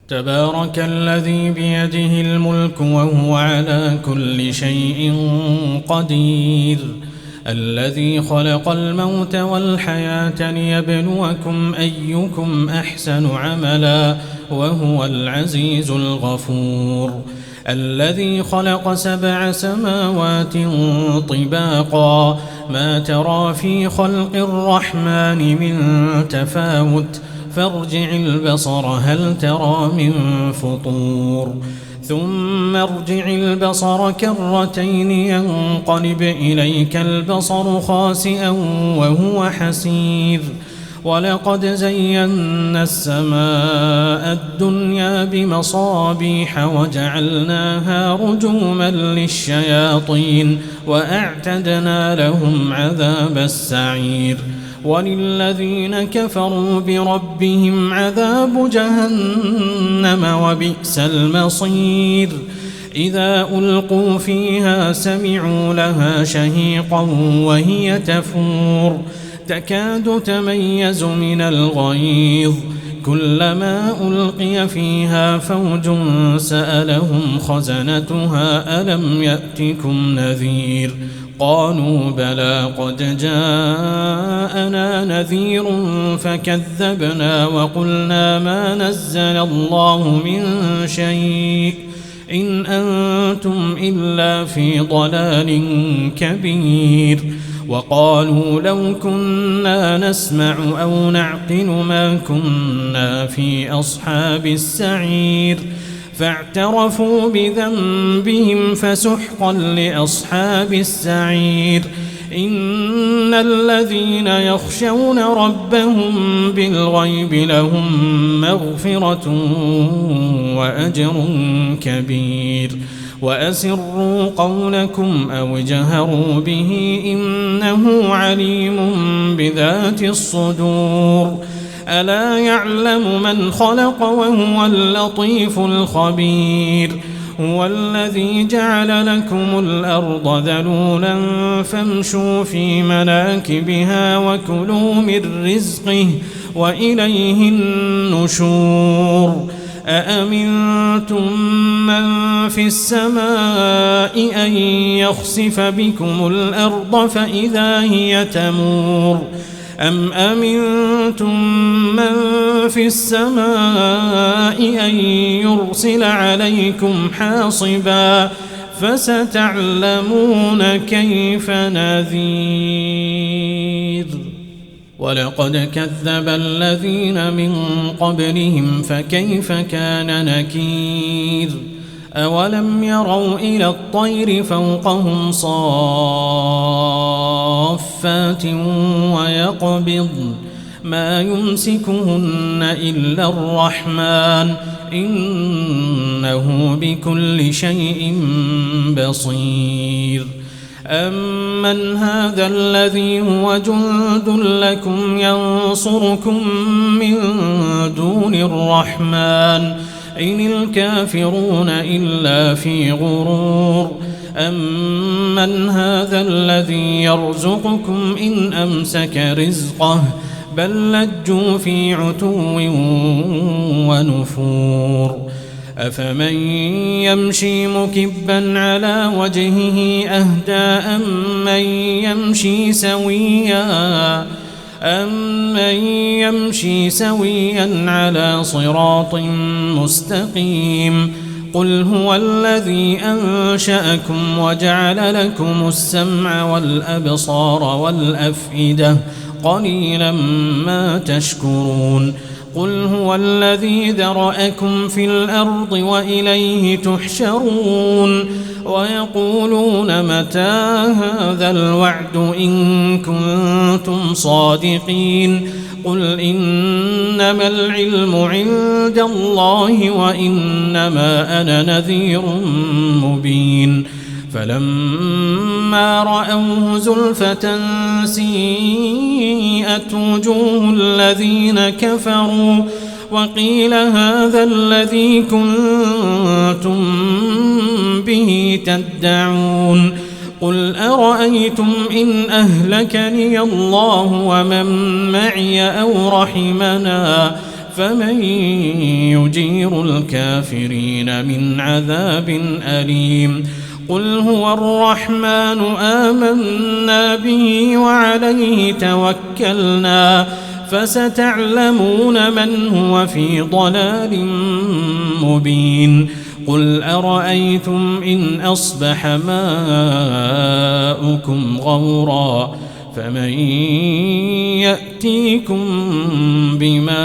تبارك الذي بيده الملك وهو على كل شيء قدير الذي خلق الموت والحياة ليبلوكم أيكم أحسن عملا وهو العزيز الغفور الذي خلق 7 سماوات طباقا ما ترى في خلق الرحمن من تفاوت فارجع البصر هل ترى من فطور ثم ارجع البصر كرتين ينقلب إليك البصر خاسئا وهو حسير ولقد زينا السماء الدنيا بمصابيح وجعلناها رجوما للشياطين وأعتدنا لهم عذاب السعير وللذين كفروا بربهم عذاب جهنم وبئس المصير إذا ألقوا فيها سمعوا لها شهيقا وهي تفور تكاد تميز من الغيظ كلما ألقي فيها فوج سألهم خزنتها ألم يأتكم نذير قالوا بلى قد جاءنا نذير فكذبنا وقلنا ما نزل الله من شيء إن أنتم إلا في ضلال كبير وقالوا لو كنا نسمع أو نعقل ما كنا في أصحاب السعير فاعترفوا بذنبهم فسحقا لأصحاب السعير إن الذين يخشون ربهم بالغيب لهم مغفرة وأجر كبير وأسروا قولكم أو اجهروا به إنه عليم بذات الصدور ألا يعلم من خلق وهو اللطيف الخبير هو الذي جعل لكم الأرض ذلولا فامشوا في مناكبها وكلوا من رزقه وإليه النشور أأمنتم من في السماء أن يخسف بكم الأرض فإذا هي تمور أم أمنتم من في السماء أن يرسل عليكم حاصبا فستعلمون كيف نذير ولقد كذب الذين من قبلهم فكيف كان نكير أولم يروا إلى الطير فوقهم صافات ويقبض ما يمسكهن إلا الرحمن إنه بكل شيء بصير أمن هذا الذي هو جند لكم ينصركم من دون الرحمن إن الكافرون إلا في غرور أمن هذا الذي يرزقكم إن أمسك رزقه بل لجوا في عتو ونفور أفمن يمشي مكبا على وجهه أهدى أمن يمشي سويا على صراط مستقيم قل هو الذي أنشأكم وجعل لكم السمع والأبصار والأفئدة قليلا ما تشكرون قل هو الذي ذرأكم في الأرض وإليه تحشرون ويقولون متى هذا الوعد إن كنتم صادقين قل إنما العلم عند الله وإنما أنا نذير مبين فلما رأوه زلفة سيئت وجوه الذين كفروا وقيل هذا الذي كنتم به تدعون قل أرأيتم إن أهلكني الله ومن معي أو رحمنا فمن يجير الكافرين من عذاب أليم قل هو الرحمن آمنا به وعليه توكلنا فستعلمون من هو في ضلال مبين قل أرأيتم إن أصبح ماؤكم غورا فمن يأتيكم بماء